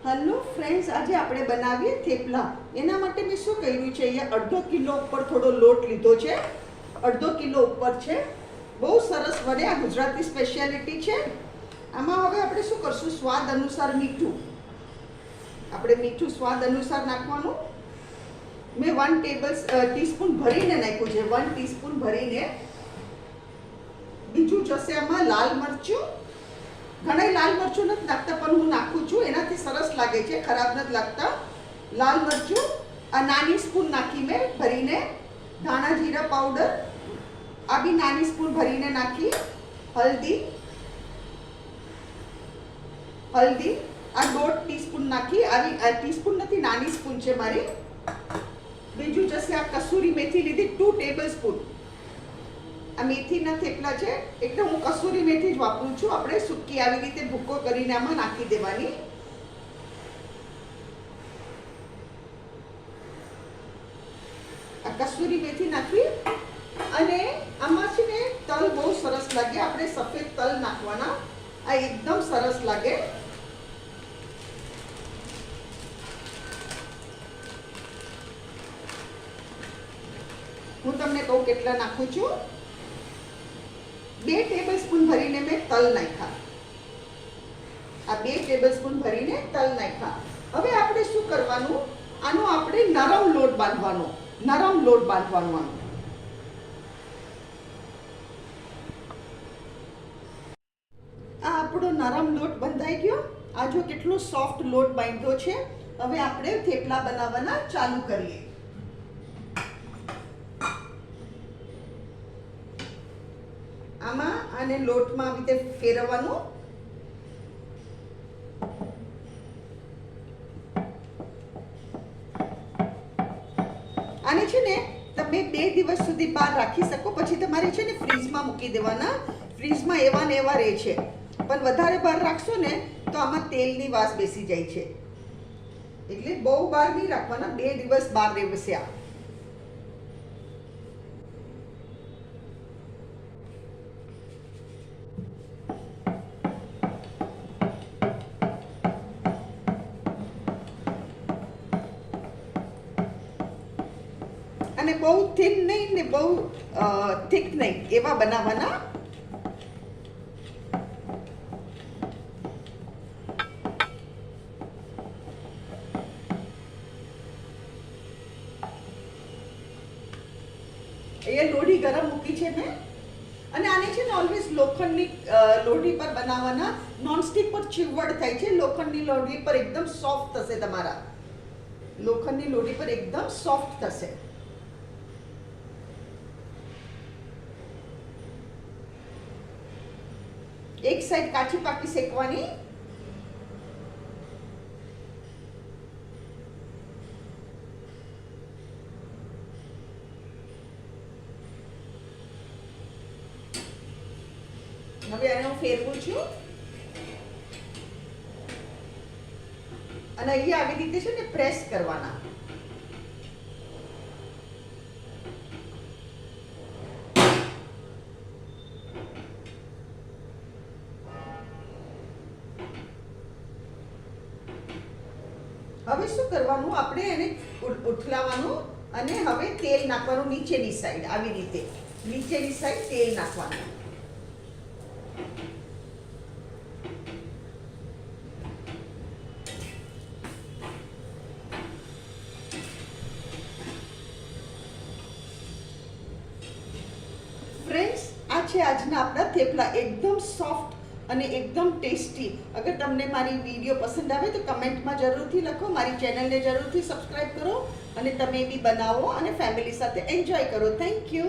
Hello friends, આજે આપણે બનાવીએ થેપલા. એના માટે મેં શું કર્યું છે, અહીંયા અડધો કિલો ઉપર થોડો લોટ લીધો છે. અડધો કિલો ઉપર છે. બહુ સરસ બને. આ ગુજરાતી સ્પેશિયાલિટી છે. આમાં હવે આપણે શું કરશું, સ્વાદ અનુસાર મીઠું. આપણે મીઠું સ્વાદ અનુસાર નાખવાનું. મેં 1 ટીસ્પૂન ભરીને નાખ્યું છે, 1 ટીસ્પૂન ભરીને. બીજું જશે આમાં લાલ મરચું. ઘણા લાલ મરચું નથી નાખતા, પણ હું નાખું છું, એનાથી સરસ લાગે છે, ખરાબ નથી લાગતા. લાલ મરચું આ નાની સ્પૂન નાખી મેં ભરીને. ધાણા જીરા પાવડર આ બી નાની સ્પૂન ભરીને નાખી. હલ્દી આ 1/2 ટીસ્પૂન નાખી. આવી ટીસ્પૂન નથી, નાની સ્પૂન છે મારી. બીજું જશે આ કસૂરી મેથી લીધી 2 ટેબલ સ્પૂન. આ મેથીના થેપલા છે એટલે હું કસૂરી મેથી જ વાપરું છું. આપણે સૂકી આવી રીતે ભૂકો કરીને આમાં નાખી દેવાની. આ કસૂરી મેથી નાખી અને આમાં છે ને તલ બહુ સરસ લાગે. આપણે સફેદ તલ નાખવાના. આ એકદમ સરસ લાગે. હું તમને કહું કેટલા નાખું છું. 2 ટેબલ સ્પૂન ભરીને મેં તલ નાખ્યા. આ 2 ટેબલ સ્પૂન ભરીને તલ નાખ્યા. હવે આપણે શું કરવાનું, આનો આપણે નરમ લોટ બાંધવાનો. આનો આ આપણો નરમ લોટ બંધાઈ ગયો. આ જો કેટલો સોફ્ટ લોટ બાંધ્યો છે. હવે આપણે થેપલા બનાવવાના ચાલુ કરીએ. આમાં આને લોટમાં આવી રીતે ફેરવવાનું. આને છે ને તમે 2 દિવસ સુધી બહાર રાખી શકો, પછી તમારે છે ને ફ્રીજમાં મૂકી દેવાના. ફ્રીજમાં એવા ને એવા રહે છે, પણ વધારે બહાર રાખશો ને તો આમાં તેલની વાસ બેસી જાય છે. એટલે બહુ બહાર નહીં રાખવાના, 2 દિવસ બહાર રહેશે. આ અને બહુ થિન નહીં ને બહુ થીક નહીં, એવા બનાવવાના. એ લોઢી ગરમ મૂકી છે મેં. અને આને છે ને ઓલવેઝ લોખંડની લોઢી પર બનાવવાના. નોનસ્ટિક પર ચીવડ થાય છે. લોખંડની લોઢી પર એકદમ સોફ્ટ થશે. તમારા લોખંડની લોઢી પર એકદમ સોફ્ટ થશે. એક સાઈડ કાચી પાકી શેકવાની. હવે આને હું ફેરવું છું અને અહીંયા આવી રીતે છે ને પ્રેસ કરવાના. હવે શું કરવાનું, આપણે એને ઉઠલાવાનું અને હવે તેલ નાખવાનું નીચેની સાઈડ. આવી રીતે નીચેની સાઈડ તેલ નાખવાનું. ફ્રેન્ડ્સ, આ છે આજના આપણા થેપલા. એકદમ સોફ્ટ અને એકદમ ટેસ્ટી. અગર તમને મારી વિડીયો પસંદ આવે તો કમેન્ટમાં જરૂરથી લખો. મારી ચેનલને જરૂરથી સબસ્ક્રાઈબ કરો અને તમે બી બનાવો અને ફેમિલી સાથે એન્જોય કરો. Thank you.